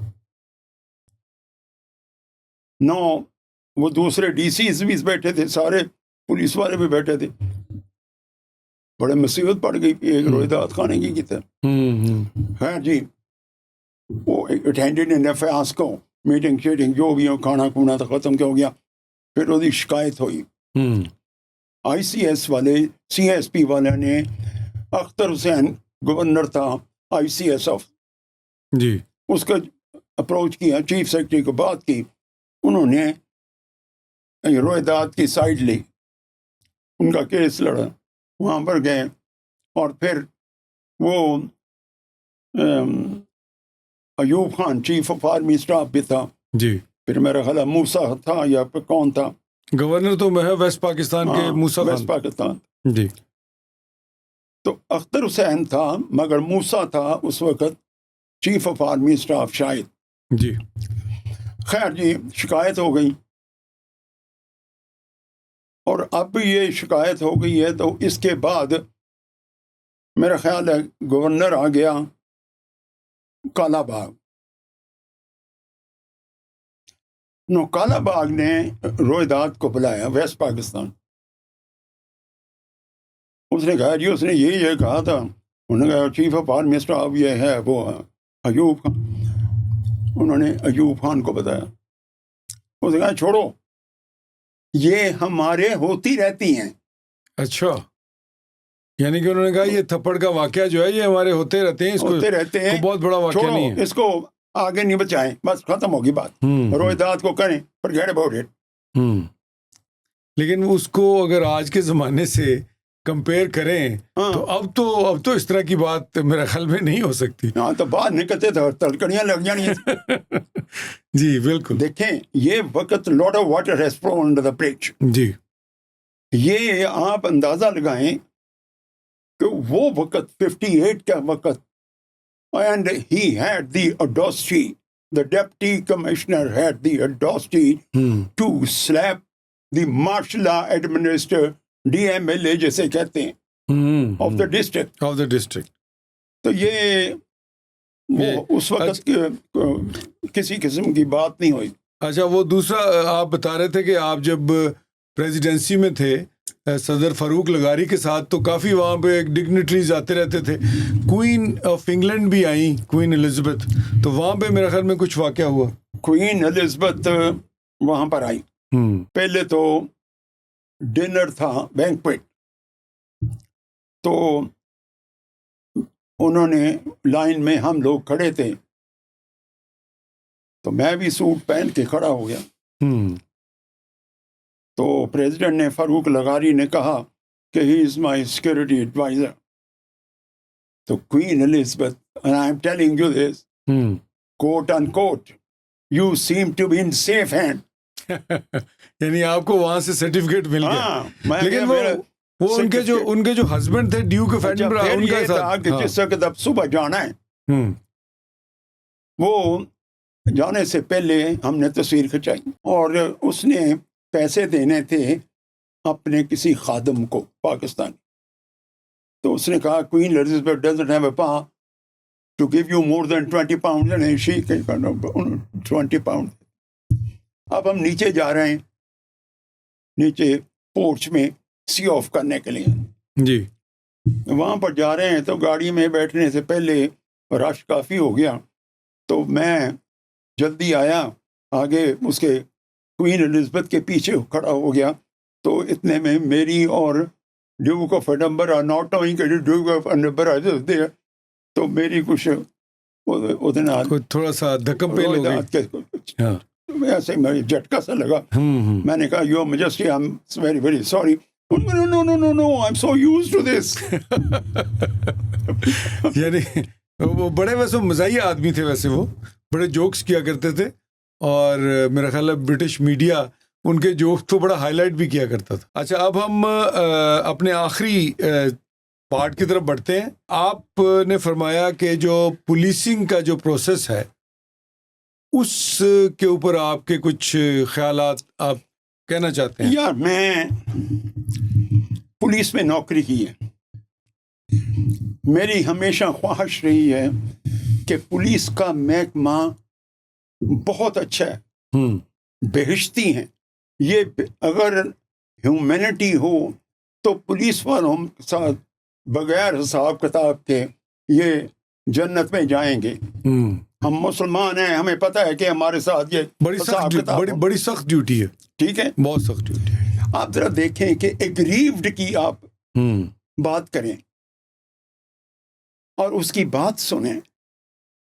وہ دوسرے ڈی سیز بھی بیٹھے تھے, سارے پولیس والے بھی بیٹھے تھے. بڑے مصیبت پڑ گئی ایک روہدات خانے کی طرح. ہاں جی, وہ اٹینڈنٹ ان افیاس کو میٹنگ شیٹنگ جو بھی ہو, کھانا کھونا تو ختم کیا ہو گیا. پھر وہ شکایت ہوئی. آئی سی ایس والے سی ایس پی والے نے, اختر حسین گورنر تھا آئی سی ایس آف, جی, اس کا اپروچ کیا, چیف سیکرٹری کو بات کی. انہوں نے روہدات کی سائڈ لی, ان کا کیس لڑا, وہاں پر گئے. اور پھر وہ Ayub Khan chief of army staff بھی تھا. جی. پھر میرا خیال موسیٰ تھا یا پھر کون تھا, گورنر تو میں ویسٹ پاکستان کے موسیٰ ویسٹ پاکستان. جی. تو اختر حسین تھا مگر موسیٰ تھا اس وقت چیف آف آرمی اسٹاف شاید. جی. خیر جی, شکایت ہو گئی, اور اب یہ شکایت ہو گئی ہے تو اس کے بعد میرا خیال ہے گورنر آ گیا کالا باغ. کالا باغ نے روہدات کو بلایا ویسٹ پاکستان. اس نے کہا جی اس نے یہ کہا تھا. انہوں نے کہا چیف آف آرمی اسٹاف یہ ہے وہ ایوب خان. انہوں نے ایوب خان کو بتایا. اس نے کہا چھوڑو یہ ہمارے ہوتی رہتی ہیں. اچھا، یعنی کہ انہوں نے کہا یہ تھپڑ کا واقعہ جو ہے یہ ہمارے ہوتے رہتے ہیں، اس کو ہوتے رہتے ہیں، کوئی بہت بڑا واقعہ نہیں ہے، اس کو آگے نہیں بچائیں، بس ختم ہوگی بات، رویدات کو کریں forget about it. لیکن اس کو اگر آج کے زمانے سے کمپیئر کریں تو اب تو اس طرح کی بات میرے خیال میں نہیں ہو سکتی. ہاں تو باہر نکلتے تھے تلکڑیاں لگ جانی. جی بالکل. دیکھیں یہ وقت lot of water has flown under the bridge. جی یہ آپ اندازہ لگائیں کہ وہ وقت 58 کا وقت، and he had the audacity, the deputy commissioner had the audacity to slap the martial law administrator, DMLA جیسے کہتے ہیں، of the district. تو یہ اس وقت کسی قسم کی بات نہیں ہوئی. اچھا، وہ دوسرا آپ بتا رہے تھے کہ آپ جب پریزیڈنسی میں تھے صدر فاروق لغاری کے ساتھ تو کافی وہاں پہ ڈگنیٹریز آتے رہتے تھے. کوئین آف انگلینڈ بھی آئیں، کوئین الزبتھ، تو وہاں پہ میرے خیال میں کچھ واقعہ ہوا. کوئین الزبتھ وہاں پر آئی. پہلے تو ڈنر تھا، بینکویٹ، تو انہوں نے لائن میں ہم لوگ کھڑے تھے تو میں بھی سوٹ پہن کے کھڑا ہو گیا. تو پریزیڈنٹ نے فاروق لغاری نے کہا کہ ہی از مائی سیکورٹی ایڈوائزر. تو queen Elizabeth and I am telling you this quote unquote you seem to be in safe hand. یعنی آپ کو وہاں سے سرٹیفکیٹ مل گیا. لیکن وہ ان کے جو ہسبینڈ تھے ڈیوک آف ایڈنبرا، ان کا ساتھ جس وقت اب صبح جانا ہے، وہ جانے سے پہلے ہم نے تصویر کھنچائی اور اس نے پیسے دینے تھے اپنے کسی خادم کو پاکستانی. تو اس نے کہا queen Elizabeth doesn't have a power to give you more than 20 pounds and she can 20 pounds. اب ہم نیچے جا رہے ہیں، نیچے پورچ میں سی آف کرنے کے لیے. جی وہاں پر جا رہے ہیں تو گاڑی میں بیٹھنے سے پہلے رش کافی ہو گیا، تو میں جلدی آیا آگے اس کے کوئین الزبتھ کے پیچھے کھڑا ہو گیا. تو اتنے میں میری اور Duke of Edinburgh not knowing کہ Duke of Edinburgh is there, تو میری کچھ تھوڑا سا دھکم پہ ہو گئی، ایسے میں جھٹکا سا لگا. میں نے کہا your majesty I am very very sorry. No, I'm so used to this. یعنی وہ بڑے ویسے مزاحیہ آدمی تھے، ویسے وہ بڑے جوکس کیا کرتے تھے اور میرا خیال ہے برٹش میڈیا ان کے جوکس کو بڑا ہائی لائٹ بھی کیا کرتا تھا. اچھا، اب ہم اپنے آخری پارٹ کی طرف بڑھتے ہیں. آپ نے فرمایا کہ جو پولیسنگ کا جو پروسیس ہے اس کے اوپر آپ کے کچھ خیالات آپ کہنا چاہتے ہیں. یار میں پولیس میں نوکری کی ہے، میری ہمیشہ خواہش رہی ہے کہ پولیس کا محکمہ بہت اچھا ہے، بہشتی ہیں. یہ اگر ہیومینٹی ہو تو پولیس والوں کے ساتھ بغیر حساب کتاب کے یہ جنت میں جائیں گے. ہم مسلمان ہیں، ہمیں پتہ ہے کہ ہمارے ساتھ یہ بڑی سخت ڈیوٹی ہے. ٹھیک ہے، بہت سخت ڈیوٹی ہے. آپ ذرا دیکھیں کہ ایگریوڈ کی آپ بات کریں اور اس کی بات سنیں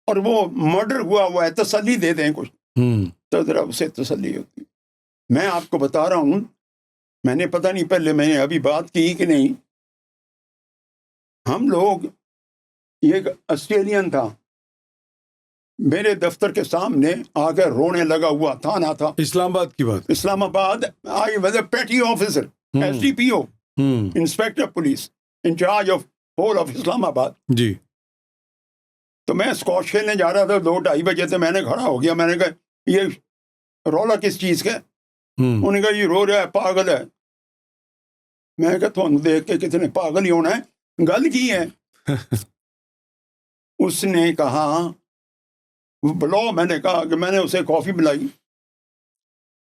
اور وہ مرڈر ہوا ہے تسلی دے دیں کچھ، تو ذرا اسے تسلی ہوتی. میں آپ کو بتا رہا ہوں، میں نے پتہ نہیں پہلے میں نے ابھی بات کی کہ نہیں، ہم لوگ، یہ آسٹریلین تھا میرے دفتر کے سامنے آ کر رونے لگا ہوا، تھانہ تھا اسلام آباد کی بات، اسلام آباد. آئی was a petty officer, S D P O, inspector police incharge of whole of Islamabad. جی. تو میں اسکواش کھیلنے جا رہا تھا، 2-2:30 بجے سے میں نے کھڑا ہو گیا. میں نے کہا یہ رولا کس چیز کا؟ انہوں نے کہا یہ رو رہا ہے، پاگل ہے. میں نے کہا تو دیکھ کے کتنے پاگل ہی ہونا ہے، گل کی ہے. اس نے کہا بلاؤ. میں نے کہا کہ میں نے اسے کافی پلائی.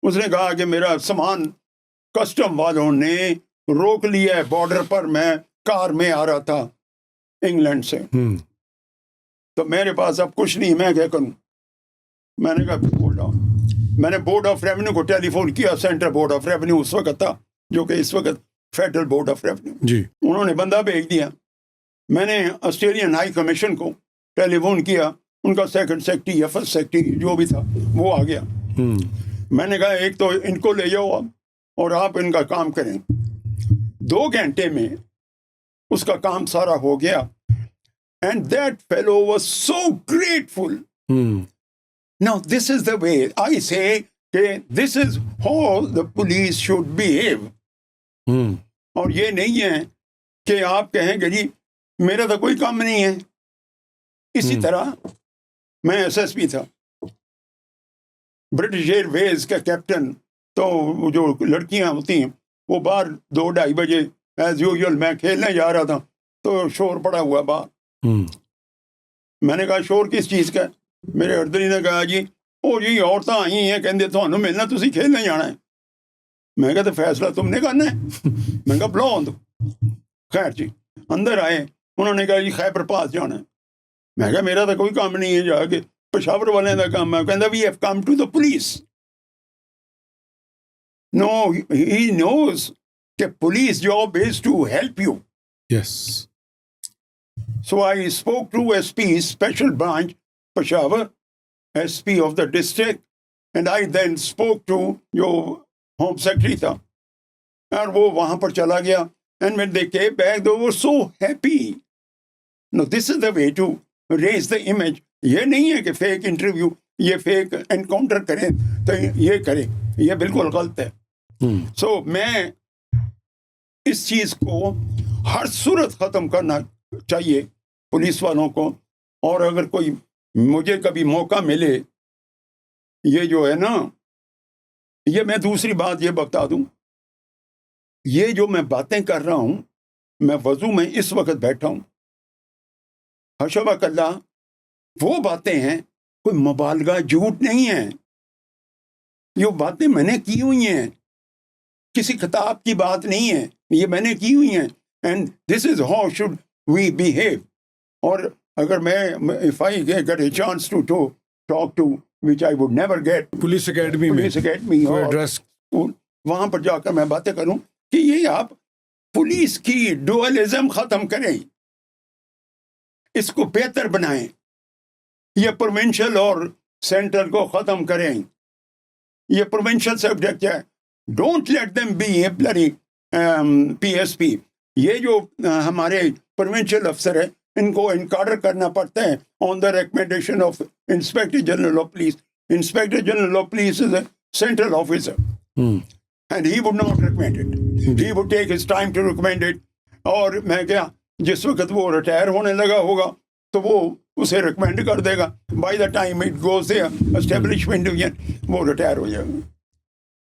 اس نے کہا کہ میرا سامان کسٹم والوں نے روک لیا ہے بارڈر پر، میں کار میں آ رہا تھا انگلینڈ سے. تو میرے پاس اب کچھ نہیں, میں کیا کروں؟ میں نے کہا بول رہا ہوں. میں نے بورڈ آف ریونیو کو ٹیلی فون کیا, سینٹرل بورڈ آف ریونیو اس وقت تھا, جو کہ اس وقت فیڈرل بورڈ آف ریونیو. جی. انہوں نے بندہ بھیج دیا. میں نے آسٹریلین ہائی کمیشن کو ٹیلی فون کیا, ان کا سیکنڈ سیکرٹری یا فرسٹ سیکرٹری جو بھی تھا وہ آ گیا. میں نے کہا ایک تو ان کو لے جاؤ اور آپ ان کا کام کریں. 2 گھنٹے میں اس کا کام سارا ہو گیا. And that fellow was so grateful. Now this is the way I say, okay, this is how the police should behave. اور یہ نہیں ہے کہ آپ کہیں کہ جی میرا تو کوئی کام نہیں ہے. اسی طرح میں SSP تھا, برٹش ایئر ویز کا کیپٹن. تو جو لڑکیاں ہوتی ہیں وہ باہر 2-2:30 بجے ایز یوزول میں کھیلنے جا رہا تھا تو شور پڑا ہوا باہر. میں نے کہا شور کس چیز کا؟ میرے اردنی نے کہا جی او جی عورتیں آئی ہیں کہندے تھانوں ملنا, تسی کھیلنے جانا ہے. میں کہا تو فیصلہ تم نے کرنا ہے. میں کہا بلاؤ تو. خیر جی اندر آئے, انہوں نے کہا جی خیبر پاس جانا ہے. میں کہا میرا تو کوئی کام نہیں ہے, جا کے پشاور والے کا کام ہے. کہندا we have come to the police. No he knows کہ police job is to help you. Yes. So I spoke to SP, Special Branch, Peshawar, SP of the district, and I then spoke to your Home Secretary tha. And wo wahan par chala gaya. And when they came back, they were so happy. Now this is the way to raise the image. یہ نہیں ہے کہ fake interview, یہ fake encounter کریں تو یہ کریں, یہ بالکل غلط ہے. سو میں اس چیز کو ہر صورت ختم کرنا چاہیے پولیس والوں کو. اور اگر کوئی مجھے کبھی موقع ملے, یہ جو ہے نا, یہ میں دوسری بات یہ بتا دوں, یہ جو میں باتیں کر رہا ہوں, میں وضو میں اس وقت بیٹھا ہوں, حشبک اللہ, وہ باتیں ہیں, کوئی مبالغہ جھوٹ نہیں ہے. یہ باتیں میں نے کی ہوئی ہیں, کسی خطاب کی بات نہیں ہے, یہ میں نے کی ہوئی ہیں. And this is how should we behave. اور اگر میں if I get a chance to talk to, which I would never get, police academy اور ایڈریس, وہاں پر جا کر میں باتیں کروں کہ یہ آپ پولیس کی ڈوئلزم ختم کریں, اس کو بہتر بنائیں, یہ پروونشل اور سینٹرل کو ختم کریں. یہ پروونشل سبجیکٹ ہے, don't let them be a بلری PSP. یہ جو ہمارے پروونشل افسر ہیں, ان کو انکارڈر کرنا پڑتا ہے on the recommendation of inspector general of police. Inspector general of police is a central officer and he would not recommend it, he would take his time to recommend it. اور میں کیا, جس وقت وہ ریٹائر ہونے لگا ہوگا تو وہ اسے ریکمینڈ کر دے گا. By the time it goes the establishment division, وہ ریٹائر ہو جائے گا.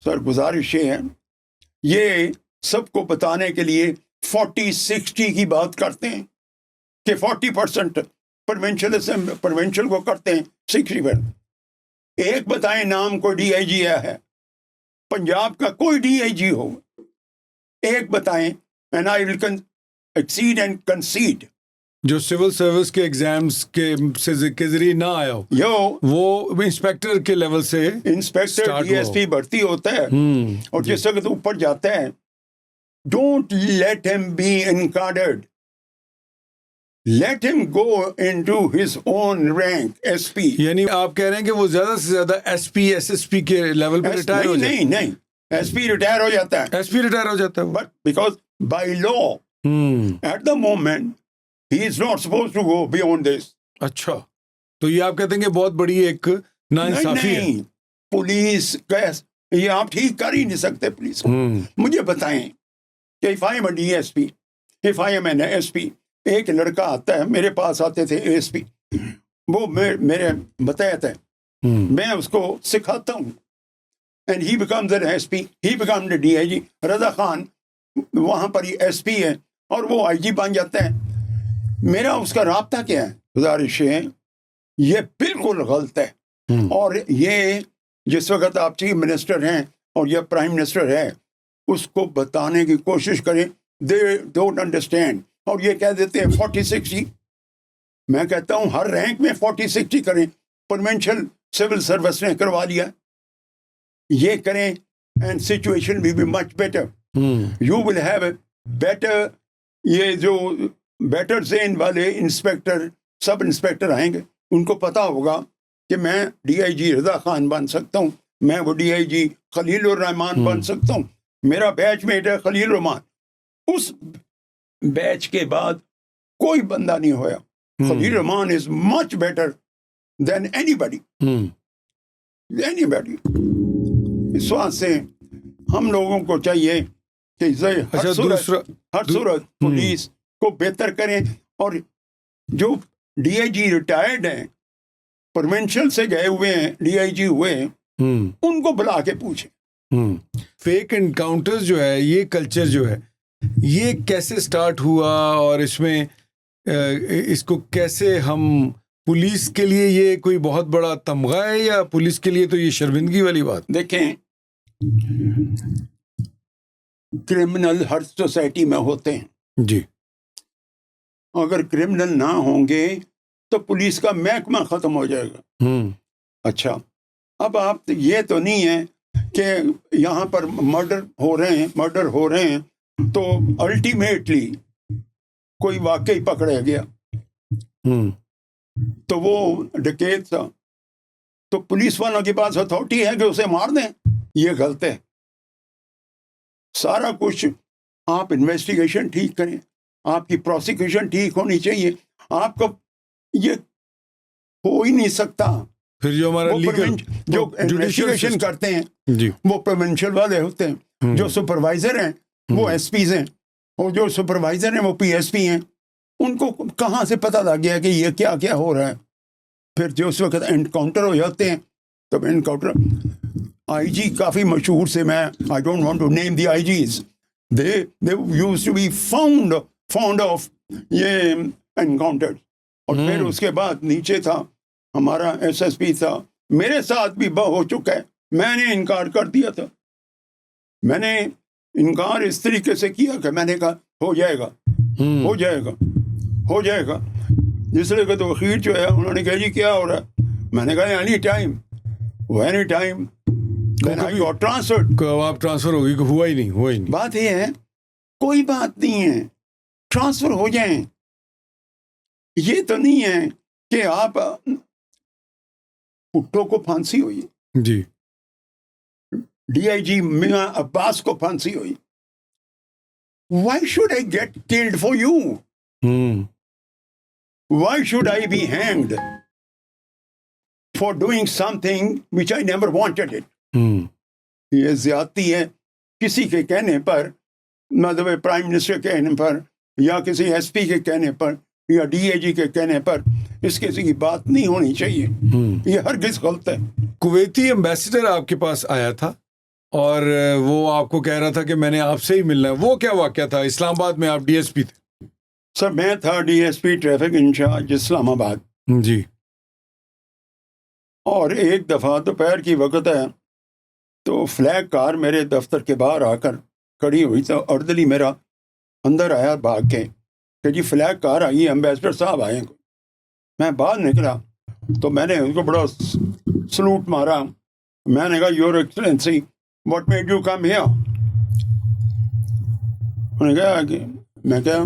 سر گزارش یہ ہے, یہ سب کو بتانے کے لیے 40-60 کی بات کرتے ہیں کہ 40% پروونشل کو کرتے ہیں, 60%. ایک بتائیں نام کوئی DIG ہے پنجاب کا, کوئی DIG ہو, ایک بتائیں. And I will exceed and concede. جو سول سروس کے ایگزامس کے ذریعے نہ آیا ہو, وہ انسپیکٹر کے لیول سے, انسپیکٹر DSP بھرتی ہوتا ہے, اور جس وقت اوپر جاتا ہے, ڈونٹ لیٹ ہم be انکارڈرڈ, let him go into his own rank, SP. یعنی آپ کہہ رہے ہیں کہ وہ زیادہ سے زیادہ SP SSP کے لیول پہ ریٹائر ہو جائے؟ نہیں, SP ریٹائر ہو جاتا ہے. SP ریٹائر ہو جاتا ہے, but because by law at the moment he is not supposed to go beyond this. اچھا, تو یہ آپ کہتے ہیں کہ بہت بڑی ایک ناانصافی ہے. پولیس یہ آپ ٹھیک کر ہی نہیں سکتے پولیس کو. مجھے بتائیں کہ if I am a DSP, if I am an SP, ایک لڑکا آتا ہے, میرے پاس آتے تھے ASP, وہ میرے بتایا تھا, میں اس کو سکھاتا ہوں, and he becomes an SP, he becomes a DIG. Raza Khan وہاں پر ہی SP ہے اور وہ IG بن جاتا ہے. میرا اس کا رابطہ کیا ہے؟ گزارش ہے, یہ بالکل غلط ہے. اور یہ جس وقت آپ چیف منسٹر ہیں اور یہ پرائم منسٹر ہے, اس کو بتانے کی کوشش کریں they don't understand. اور یہ کہہ دیتے ہیں 40-60. میں کہتا ہوں ہر رینک میں 40-60 کریں. پروونشل سول سروس نے کروا لیا, یہ کریں and situation will be much better. You will have a better, یہ جو بیٹر ذہن والے انسپیکٹر سب انسپیکٹر آئیں گے, ان کو پتا ہوگا کہ میں ڈی آئی جی رضا خان بن سکتا ہوں, میں وہ ڈی آئی جی خلیل الرحمان بن سکتا ہوں, میرا بیچ میٹ ہے خلیل الرحمان. اس بیچ کے بعد کوئی بندہ نہیں ہویا. Khalil ur Rehman is much better than اینی باڈی. اس واسطے سے ہم لوگوں کو چاہیے کہ ہر صورت پولیس کو بہتر کریں, اور جو ڈی آئی جی ریٹائرڈ ہیں, پروونشل سے گئے ہوئے ہیں, ڈی آئی جی ہوئے ہیں, ان کو بلا کے پوچھیں. فیک انکاؤنٹر جو ہے, یہ کلچر جو ہے, یہ کیسے سٹارٹ ہوا, اور اس میں اس کو کیسے ہم, پولیس کے لیے یہ کوئی بہت بڑا تمغہ ہے یا پولیس کے لیے تو یہ شرمندگی والی بات؟ دیکھیں, کرمنل ہر سوسائٹی میں ہوتے ہیں جی. اگر کرمنل نہ ہوں گے تو پولیس کا محکمہ ختم ہو جائے گا. اچھا, اب آپ یہ تو نہیں ہے کہ یہاں پر مرڈر ہو رہے ہیں تو الٹیمیٹلی کوئی واقعی پکڑا گیا تو وہ ڈکیت تھا, تو پولیس والوں کے پاس اتھارٹی ہے کہ اسے مار دیں. یہ غلط ہے. سارا کچھ آپ انویسٹیگیشن ٹھیک کریں, آپ کی پروسیکیوشن ٹھیک ہونی چاہیے. آپ کو یہ ہو ہی نہیں سکتا. پھر جو ہمارا جو انویسٹیگیشن کرتے ہیں جی, وہ پروونشل والے ہوتے ہیں, جو سپروائزر ہیں وہ ایس پیز ہیں, اور جو سپروائزر ہیں وہ پی ایس پی ہیں. ان کو کہاں سے پتہ لگ گیا کہ یہ کیا کیا ہو رہا ہے؟ پھر جو اس وقت انکاؤنٹر ہو جاتے ہیں, تب انکاؤنٹر آئی جی کافی مشہور سے, میں I don't want to name the IGs, they used to be found of یہ انکاؤنٹر. اور پھر اس کے بعد نیچے تھا ہمارا ایس ایس پی تھا, میرے ساتھ بھی ہو چکا ہے. میں نے انکار کر دیا تھا. میں نے انکار اس طریقے سے کیا کہ میں نے کہا ہو جائے گا. جس لئے تو اخیر جو ہے انہوں نے کہا جی کیا ہو رہا ہے؟ میں نے کہا اینی ٹائم ٹرانسفر. آپ ٹرانسفر ہوگی کہ ہوا ہی نہیں. بات یہ ہے کوئی بات نہیں ہے, ٹرانسفر ہو جائیں. یہ تو نہیں ہے کہ آپ بھٹو کو پھانسی ہوئی جی, ڈی آئی جی میاں عباس کو پھانسی ہوئی. Why should I get killed for you? Why should I be hanged for doing something which I never wanted it? یہ زیادتی ہے کسی کے کہنے پر, مطلب پرائم منسٹر کے کہنے پر, یا کسی ایس پی کے کہنے پر, یا ڈی اے جی کے کہنے پر. اس کسی کی بات نہیں ہونی چاہیے. یہ ہرگز غلط ہے. کویتی ایمبیسڈر آپ کے پاس آیا تھا اور وہ آپ کو کہہ رہا تھا کہ میں نے آپ سے ہی ملنا ہے. وہ کیا واقعہ تھا؟ اسلام آباد میں آپ ڈی ایس پی تھے. سر میں تھا D S P traffic incharge Islamabad جی. اور ایک دفعہ دوپہر کی وقت ہے تو فلیگ کار میرے دفتر کے باہر آ کر کھڑی ہوئی. تو اردلی میرا اندر آیا بھاگ کے کہ جی فلیگ کار آئی, ایمبیسڈر صاحب آئے. میں باہر نکلا تو میں نے ان کو بڑا سلوٹ مارا. میں نے کہا your excellency what made you come here? میں کہا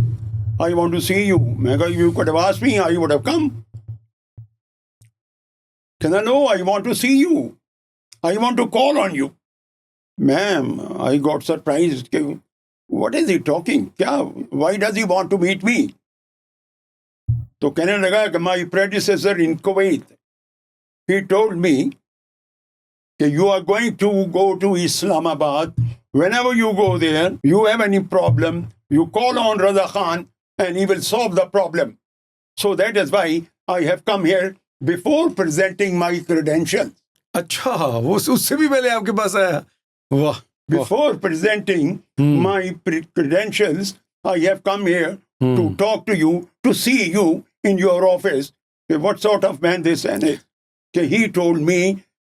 I want to see you. میں کہا you could have asked me, I would have come. کہنا no, I want to see you. I want to call on you. Ma'am, I got surprised. What is he talking? کیا why does he want to meet me? تو کہنے لگا کہ my predecessor in Kuwait, he told me کہ you are going to go to Islam Abad. Whenever you go there, you have any problem, you call on Raza Khan and he will solve the problem. So that is why I have come here before presenting my credentials. اچھا, وہ اس سے بھی پہلے آپ کے پاس آیا. واہ. Before presenting my credentials, I have come here to talk to you, to see you in your office. What sort of man this man is? He told me,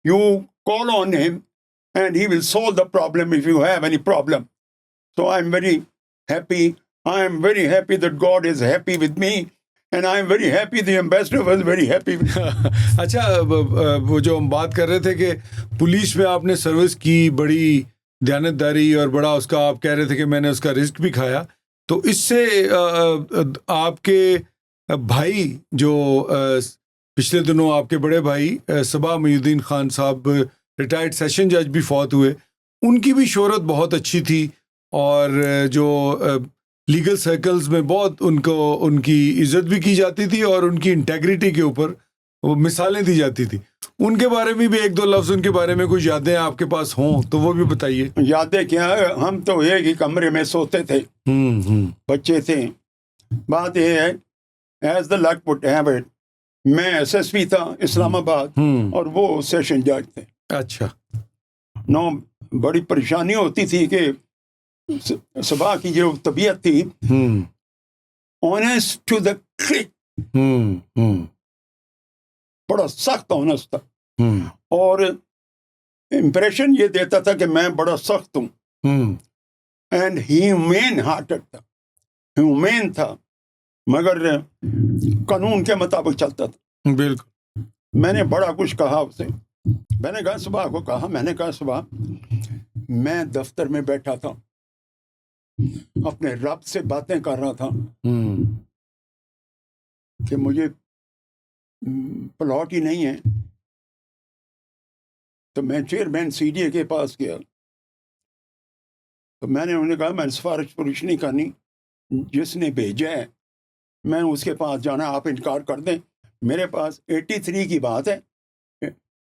you call on him and he will solve the problem if you have any problem. So I'm very happy. I am very happy that God is happy with me, and I am very happy the ambassador was very happy with me. اچھا وہ جو ہم بات کر رہے تھے کہ police میں آپ نے سروس کی، بڑی دیانتداری اور بڑا اس کا آپ کہہ رہے تھے کہ میں نے اس کا رزق بھی کھایا، تو اس سے آپ کے بھائی جو پچھلے دنوں آپ کے بڑے بھائی صبا محی الدین خان صاحب ریٹائرڈ سیشن جج بھی فوت ہوئے، ان کی بھی شہرت بہت اچھی تھی، اور جو لیگل سرکلز میں بہت ان کی عزت بھی کی جاتی تھی، اور ان کی انٹیگریٹی کے اوپر وہ مثالیں دی جاتی تھی. ان کے بارے میں بھی ایک دو لفظ ان کے بارے میں کچھ یادیں آپ کے پاس ہوں تو وہ بھی بتائیے. یادیں کیا، ہم تو ایک ہی کمرے میں سوتے تھے، بچے تھے. بات یہ ہے as the luck would have it, میں ایس ایس پی تھا اسلام آباد اور وہ سیشن جج تھے. اچھا. نو بڑی پریشانی ہوتی تھی کہ صبح کی جو طبیعت تھی آنیسٹ ٹو دا کلک، بڑا سخت آنیسٹ تھا، اور امپریشن یہ دیتا تھا کہ میں بڑا سخت ہوں. اینڈ ہیومین ہارٹڈ تھا، ہیومین تھا، مگر قانون کے مطابق چلتا تھا. بالکل. میں نے بڑا کچھ کہا اسے، میں نے کہا صبح کو کہا، میں نے کہا صبح میں دفتر میں بیٹھا تھا، اپنے رب سے باتیں کر رہا تھا کہ مجھے پلاٹ ہی نہیں ہے. تو میں چیئرمین سی ڈی اے کے پاس گیا، تو میں نے انہیں کہا میں نے سفارش پولیس نہیں کرنی، جس نے بھیجا ہے میں اس کے پاس جانا، آپ انکار کر دیں. میرے پاس 83 کی بات ہے،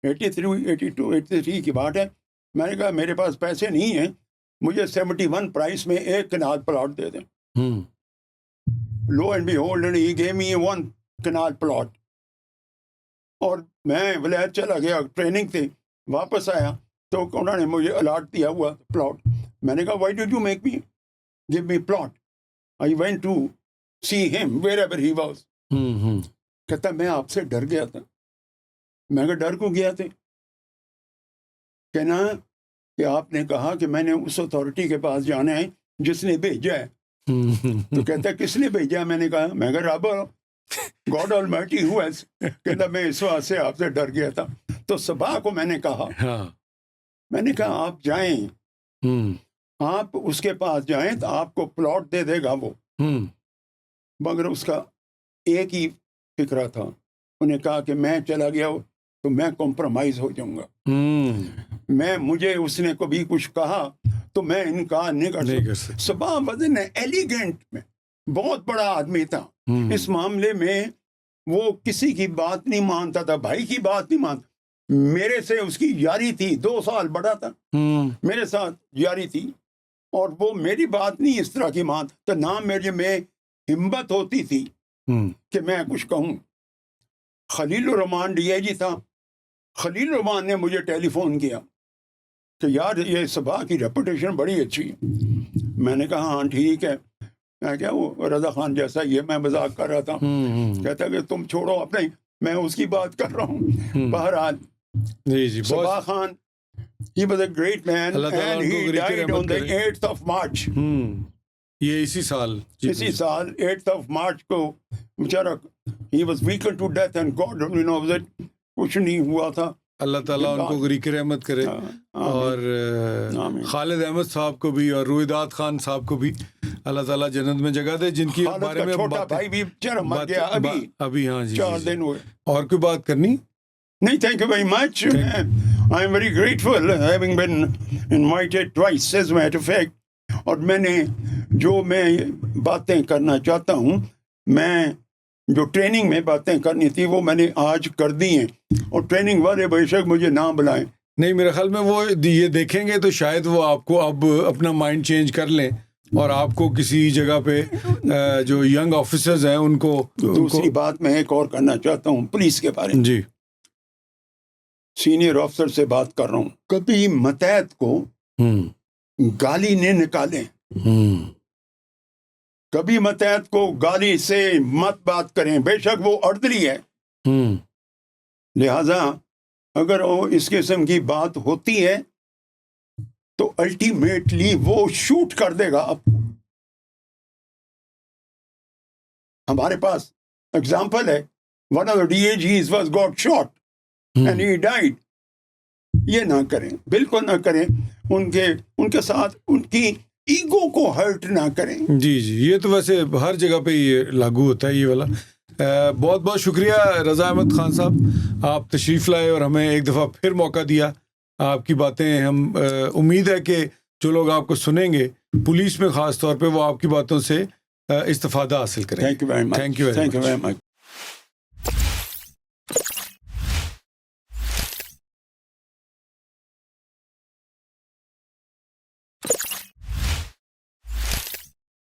83 کی بات ہے. میں نے کہا میرے پاس پیسے نہیں ہیں، مجھے 71 پرائس میں ایک کنال پلاٹ دے دیں. Lo and behold he gave me 1 kanal plot. اور میں ولایت چلا گیا، ٹریننگ تھی، واپس آیا تو انہوں نے مجھے الاٹ دیا ہوا پلاٹ. میں نے کہا why did you make me give me plot? I went to see him where ever he was. کہتا میں آپ سے ڈر گیا تھا. میں کہا ڈر کو گیا تھے؟ کہنا کہ آپ نے کہا کہ میں نے اس اتھارٹی کے پاس جانا ہے جس نے بھیجا ہے. تو کہتا ہے کس نے بھیجا؟ میں نے کہا میں کہا رب گاڈ آلمائٹی ہو ایز. کہتا میں اس واسطے سے آپ سے ڈر گیا تھا. تو صبح کو میں نے کہا آپ جائیں، آپ اس کے پاس جائیں تو آپ کو پلاٹ دے دے گا وہ. مگر اس کا ایک ہی فکرہ تھا، انہیں کہا کہ میں چلا گیا تو میں کمپرومائز ہو جاؤں گا. مجھے اس نے کبھی کچھ کہا تو میں انکار نہیں کر سکتا. صبح وزن ایلیگنٹ میں بہت بڑا آدمی تھا اس معاملے میں، وہ کسی کی بات نہیں مانتا تھا، بھائی کی بات نہیں مانتا. میرے سے اس کی یاری تھی، 2 سال بڑا تھا، میرے ساتھ یاری تھی، اور وہ میری بات نہیں اس طرح کی مانتا تو نہ میرے میں ہمت ہوتی تھی کہ میں کچھ کہوں. خلیل الرحمان ڈی آئی جی تھا، خلیل الرحمان نے مجھے ٹیلی فون کیا کہ یار یہ صبح کی ریپوٹیشن بڑی اچھی ہے. میں نے کہا ہاں ٹھیک ہے. میں کیا وہ رضا خان جیسا یہ میں مذاق کر رہا تھا. کہتا کہ تم چھوڑو اپنے، میں اس کی بات کر رہا ہوں. بہرحال صبا Khan he was a great man and he died on the 8th of March. یہ اسی سال 8th of March کو بیچارہ he was weakened to death and God knows that کچھ نہیں ہوا تھا. اللہ تعالیٰ ان کو غریق رحمت کرے، اور خالد احمد صاحب کو بھی اور رویداد خان صاحب کو بھی اللہ تعالیٰ جنت میں جگہ دے، جن کی بارے میں چھوٹا بھائی بھی مر گیا ابھی. ہاں جی 4 دن ہوئے. اور کوئی بات کرنی؟ نہیں، thank you very much. I am very grateful having been invited twice as a matter of fact. اور میں نے جو میں باتیں کرنا چاہتا ہوں، میں جو ٹریننگ میں باتیں کرنی تھی وہ میں نے آج کر دی ہیں، اور ٹریننگ والے بے شک مجھے نہ بلائیں. نہیں، میرے خیال میں وہ یہ دیکھیں گے تو شاید وہ آپ کو اب اپنا مائنڈ چینج کر لیں، اور آپ کو کسی جگہ پہ جو ینگ آفیسرز ہیں ان کو. دوسری بات میں ایک اور کرنا چاہتا ہوں پولیس کے بارے میں. جی، سینئر آفیسر سے بات کر رہا ہوں. کبھی متحد کو گالی نہیں نکالیں، کبھی متحد کو گالی سے مت بات کریں، بے شک وہ عدلی ہے. لہذا اگر وہ اس قسم کی بات ہوتی ہے تو الٹیمیٹلی وہ شوٹ کر دے گا آپ کو. ہمارے پاس ایگزامپل ہے, one of the DAGs was got shot and he died. یہ نہ کریں, بالکل نہ کریں. ان کے ساتھ ان کی ایگو کو ہرٹ نہ کریں. جی جی, یہ تو ویسے ہر جگہ پہ یہ لاگو ہوتا ہے یہ والا. بہت بہت شکریہ رضا احمد خان صاحب, آپ تشریف لائے اور ہمیں ایک دفعہ پھر موقع دیا. آپ کی باتیں ہم امید ہے کہ جو لوگ آپ کو سنیں گے پولیس میں خاص طور پہ وہ آپ کی باتوں سے استفادہ حاصل کریں. Thank you very much. Thank you very much.